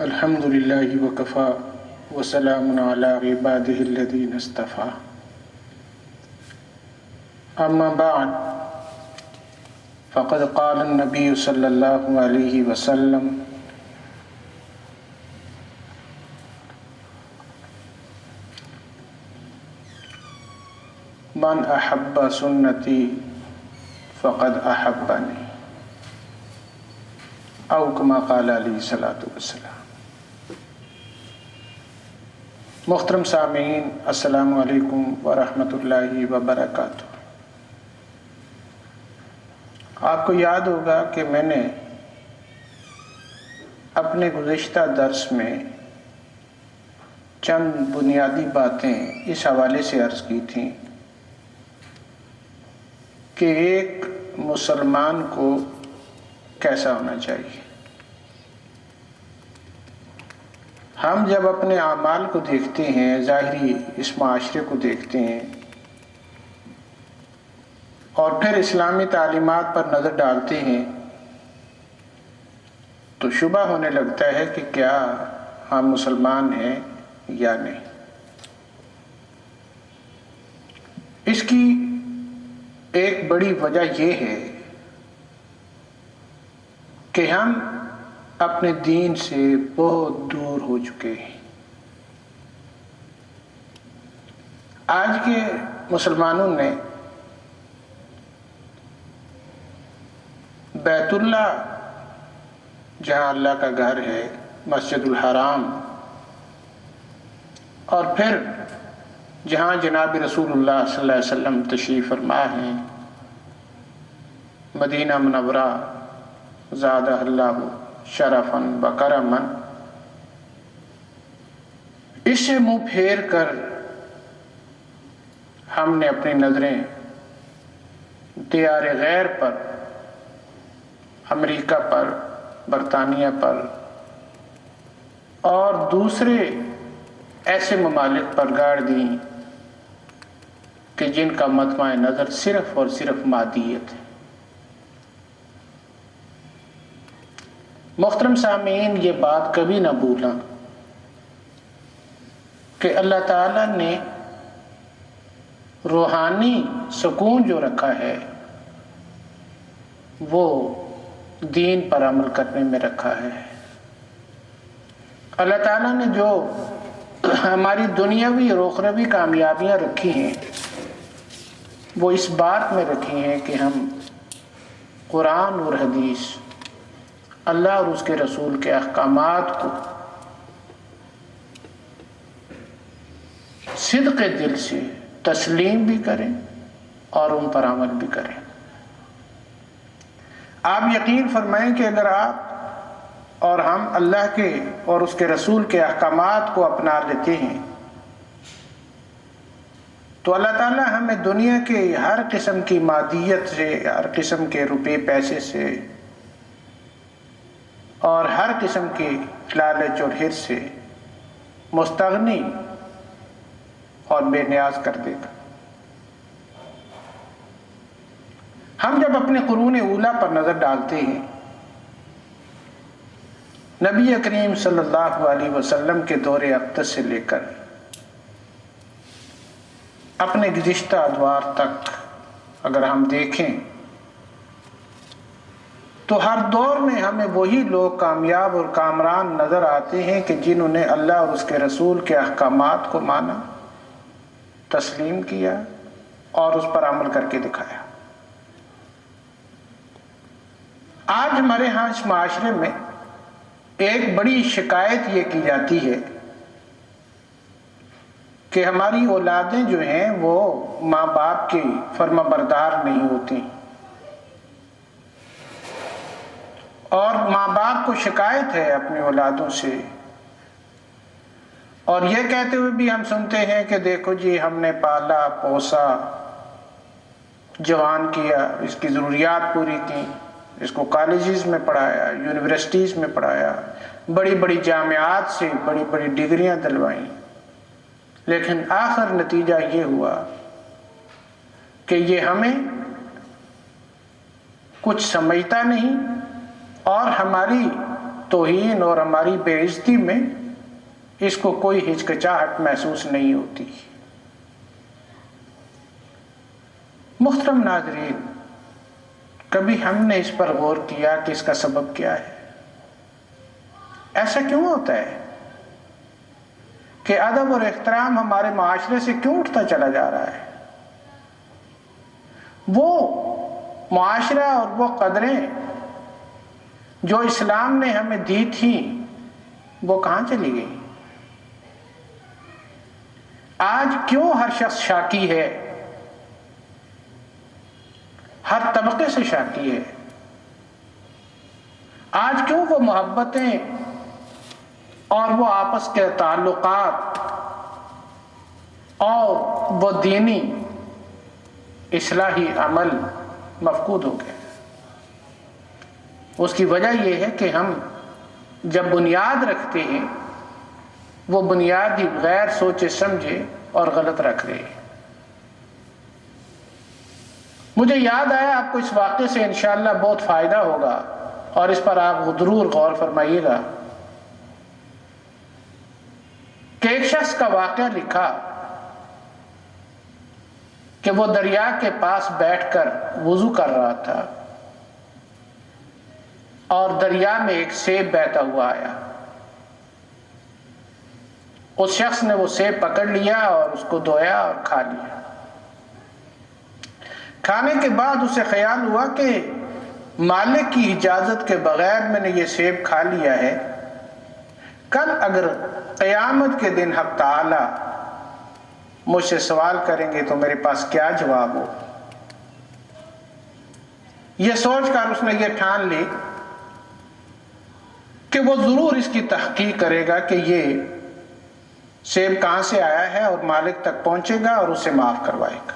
الحمد للہ وکفا وسلام علی عبادہ الذین اصطفیٰ اما بعد فقد قال النبی صلی اللہ علیہ وسلم من احب سنتی فقد احبنی او کما قال علیہ الصلوۃ والسلام۔ محترم سامعین، السلام علیکم ورحمۃ اللہ وبرکاتہ۔ آپ کو یاد ہوگا کہ میں نے اپنے گزشتہ درس میں چند بنیادی باتیں اس حوالے سے عرض کی تھیں کہ ایک مسلمان کو کیسا ہونا چاہیے۔ ہم جب اپنے اعمال کو دیکھتے ہیں، ظاہری اس معاشرے کو دیکھتے ہیں اور پھر اسلامی تعلیمات پر نظر ڈالتے ہیں تو شبہ ہونے لگتا ہے کہ کیا ہم مسلمان ہیں یا نہیں۔ اس کی ایک بڑی وجہ یہ ہے کہ ہم اپنے دین سے بہت دور ہو چکے ہیں۔ آج کے مسلمانوں نے بیت اللہ، جہاں اللہ کا گھر ہے، مسجد الحرام، اور پھر جہاں جناب رسول اللہ صلی اللہ علیہ وسلم تشریف فرما ہیں، مدینہ منورہ زادہ اللہ شرفاً و کرماً، اس سے منہ پھیر کر ہم نے اپنی نظریں دیار غیر پر، امریکہ پر، برطانیہ پر اور دوسرے ایسے ممالک پر گاڑ دیں کہ جن کا مطمع نظر صرف اور صرف مادیت ہے۔ محترم سامعین، یہ بات کبھی نہ بھولا کہ اللہ تعالیٰ نے روحانی سکون جو رکھا ہے وہ دین پر عمل کرنے میں رکھا ہے۔ اللہ تعالیٰ نے جو ہماری دنیاوی اور اخروی کامیابیاں رکھی ہیں وہ اس بات میں رکھی ہیں کہ ہم قرآن اور حدیث، اللہ اور اس کے رسول کے احکامات کو صدق دل سے تسلیم بھی کریں اور ان پر عمل بھی کریں۔ آپ یقین فرمائیں کہ اگر آپ اور ہم اللہ کے اور اس کے رسول کے احکامات کو اپنا لیتے ہیں تو اللہ تعالیٰ ہمیں دنیا کے ہر قسم کی مادیت سے، ہر قسم کے روپے پیسے سے اور ہر قسم کی لالچ اور حرص سے مستغنی اور بے نیاز کر دے گا۔ ہم جب اپنے قرون اولیٰ پر نظر ڈالتے ہیں، نبی کریم صلی اللہ علیہ وسلم کے دور اقدس سے لے کر اپنے گزشتہ ادوار تک اگر ہم دیکھیں تو ہر دور میں ہمیں وہی لوگ کامیاب اور کامران نظر آتے ہیں کہ جنہوں نے اللہ اور اس کے رسول کے احکامات کو مانا، تسلیم کیا اور اس پر عمل کر کے دکھایا۔ آج ہمارے ہاں اس معاشرے میں ایک بڑی شکایت یہ کی جاتی ہے کہ ہماری اولادیں جو ہیں وہ ماں باپ کی فرما بردار نہیں ہوتی، اور ماں باپ کو شکایت ہے اپنی اولادوں سے، اور یہ کہتے ہوئے بھی ہم سنتے ہیں کہ دیکھو جی ہم نے پالا پوسا، جوان کیا، اس کی ضروریات پوری کی، اس کو کالجز میں پڑھایا، یونیورسٹیز میں پڑھایا، بڑی بڑی جامعات سے بڑی بڑی ڈگریاں دلوائیں، لیکن آخر نتیجہ یہ ہوا کہ یہ ہمیں کچھ سمجھتا نہیں اور ہماری توہین اور ہماری بے عزتی میں اس کو کوئی ہچکچاہٹ محسوس نہیں ہوتی۔ محترم ناظرین، کبھی ہم نے اس پر غور کیا کہ اس کا سبب کیا ہے؟ ایسا کیوں ہوتا ہے کہ ادب اور احترام ہمارے معاشرے سے کیوں اٹھتا چلا جا رہا ہے؟ وہ معاشرہ اور وہ قدریں جو اسلام نے ہمیں دی تھیں وہ کہاں چلی گئی؟ آج کیوں ہر شخص شاکی ہے؟ ہر طبقے سے شاکی ہے۔ آج کیوں وہ محبتیں اور وہ آپس کے تعلقات اور وہ دینی اصلاحی عمل مفقود ہو گئے؟ اس کی وجہ یہ ہے کہ ہم جب بنیاد رکھتے ہیں وہ بنیاد ہی غیر سوچے سمجھے اور غلط رکھ رہے ہیں۔ مجھے یاد آیا، آپ کو اس واقعے سے انشاءاللہ بہت فائدہ ہوگا اور اس پر آپ ضرور غور فرمائیے گا کہ ایک شخص کا واقعہ لکھا کہ وہ دریا کے پاس بیٹھ کر وضو کر رہا تھا اور دریا میں ایک سیب بہتا ہوا آیا۔ اس شخص نے وہ سیب پکڑ لیا اور اس کو دھویا اور کھا لیا۔ کھانے کے بعد اسے خیال ہوا کہ مالک کی اجازت کے بغیر میں نے یہ سیب کھا لیا ہے، کل اگر قیامت کے دن حق تعالی مجھ سے سوال کریں گے تو میرے پاس کیا جواب ہو؟ یہ سوچ کر اس نے یہ ٹھان لی کہ وہ ضرور اس کی تحقیق کرے گا کہ یہ سیب کہاں سے آیا ہے اور مالک تک پہنچے گا اور اسے معاف کروائے گا۔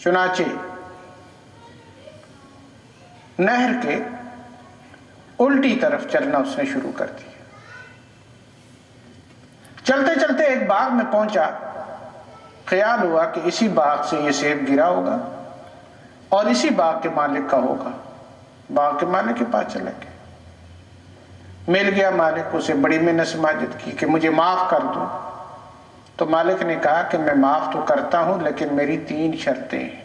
چنانچہ نہر کے الٹی طرف چلنا اس نے شروع کر دیا۔ چلتے چلتے ایک باغ میں پہنچا، خیال ہوا کہ اسی باغ سے یہ سیب گرا ہوگا اور اسی باغ کے مالک کا ہوگا۔ باغ کے مالک کے پاس چلا گیا، مل گیا مالک، اسے بڑی منت سماجت کی کہ مجھے معاف کر دو۔ تو مالک نے کہا کہ میں معاف تو کرتا ہوں لیکن میری 3 شرطیں ہیں۔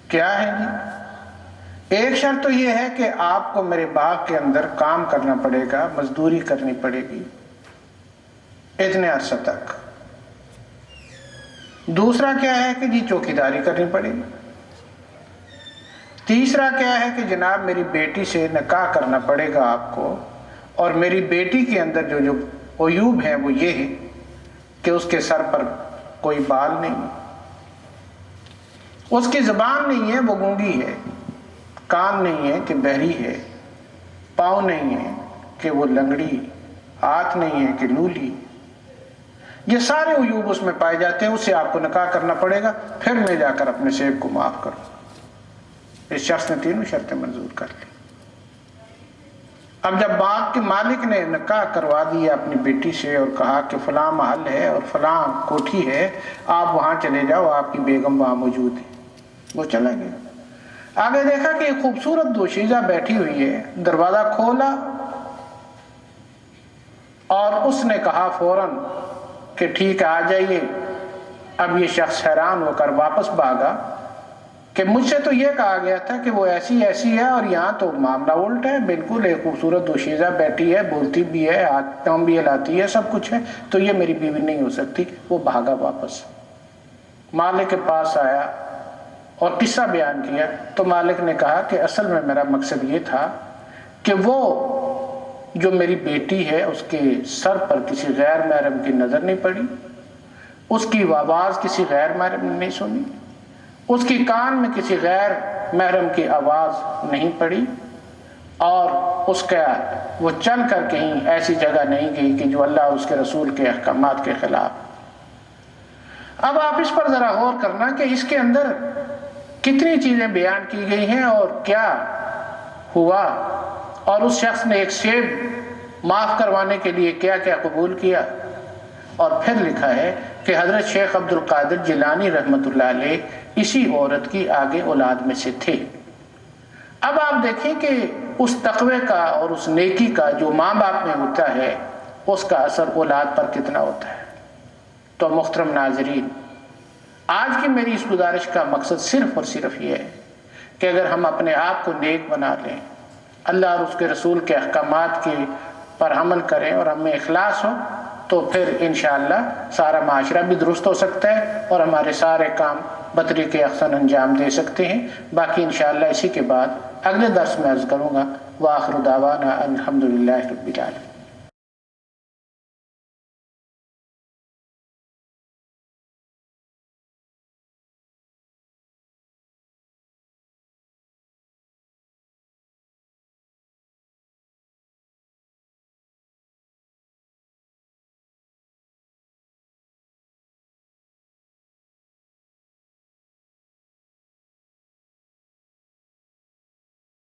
کیا ہے جی؟ ایک شرط تو یہ ہے کہ آپ کو میرے باغ کے اندر کام کرنا پڑے گا، مزدوری کرنی پڑے گی اتنے عرصہ تک۔ دوسرا کیا ہے کہ جی چوکیداری کرنی پڑے گی۔ تیسرا کیا ہے کہ جناب میری بیٹی سے نکاح کرنا پڑے گا آپ کو، اور میری بیٹی کے اندر جو عیوب ہیں وہ یہ ہے کہ اس کے سر پر کوئی بال نہیں، اس کی زبان نہیں ہے وہ گونگی ہے، کان نہیں ہے کہ بہری ہے، پاؤں نہیں ہے کہ وہ لنگڑی، ہاتھ نہیں ہے کہ لولی۔ یہ سارے عیوب اس میں پائے جاتے ہیں، اس سے آپ کو نکاح کرنا پڑے گا، پھر میں جا کر اپنے سیب کو معاف کروں۔ اس شخص نے 3 شرطیں منظور کر لی۔ اب جب باغ کے مالک نے نکاح کروا دیا اپنی بیٹی سے اور کہا کہ فلاں محل ہے اور فلاں کوٹھی ہے، آپ وہاں چلے جاؤ، آپ کی بیگم وہاں موجود ہے، وہ چلا گیا۔ آگے دیکھا کہ ایک خوبصورت دوشیزہ بیٹھی ہوئی ہے، دروازہ کھولا اور اس نے کہا فوراً کہ ٹھیک ہے آ جائیے۔ اب یہ شخص حیران ہو کر واپس بھاگا کہ مجھ سے تو یہ کہا گیا تھا کہ وہ ایسی ایسی ہے اور یہاں تو معاملہ الٹ ہے، بالکل ایک خوبصورت دوشیزہ بیٹھی ہے، بولتی بھی ہے، ہاتھ پاؤں بھی ہلاتی ہے، سب کچھ ہے، تو یہ میری بیوی نہیں ہو سکتی۔ وہ بھاگا واپس، مالک کے پاس آیا اور قصہ بیان کیا تو مالک نے کہا کہ اصل میں میرا مقصد یہ تھا کہ وہ جو میری بیٹی ہے اس کے سر پر کسی غیر محرم کی نظر نہیں پڑی، اس کی آواز کسی غیر محرم نے نہیں سنی، اس کی کان میں کسی غیر محرم کی آواز نہیں پڑی، اور اس کا وہ چل کر کہیں ایسی جگہ نہیں گئی کہ جو اللہ اور اس کے رسول کے احکامات کے خلاف۔ اب آپ اس پر ذرا غور کرنا کہ اس کے اندر کتنی چیزیں بیان کی گئی ہیں اور کیا ہوا، اور اس شخص نے ایک سیب معاف کروانے کے لیے کیا کیا قبول کیا۔ اور پھر لکھا ہے کہ حضرت شیخ عبد القادر جیلانی رحمۃ اللہ علیہ اسی عورت کی آگے اولاد میں سے تھے۔ اب آپ دیکھیں کہ اس تقوی کا اور اس نیکی کا جو ماں باپ میں ہوتا ہے اس کا اثر اولاد پر کتنا ہوتا ہے۔ تو محترم ناظرین، آج کی میری اس گزارش کا مقصد صرف اور صرف یہ ہے کہ اگر ہم اپنے آپ کو نیک بنا لیں، اللہ اور اس کے رسول کے احکامات کے پر عمل کریں اور ہم میں اخلاص ہو، تو پھر انشاءاللہ سارا معاشرہ بھی درست ہو سکتا ہے اور ہمارے سارے کام بطریق احسن انجام دے سکتے ہیں۔ باقی انشاءاللہ اسی کے بعد اگلے درس میں عرض کروں گا۔ وآخر دعوانا الحمدللہ رب العالمین۔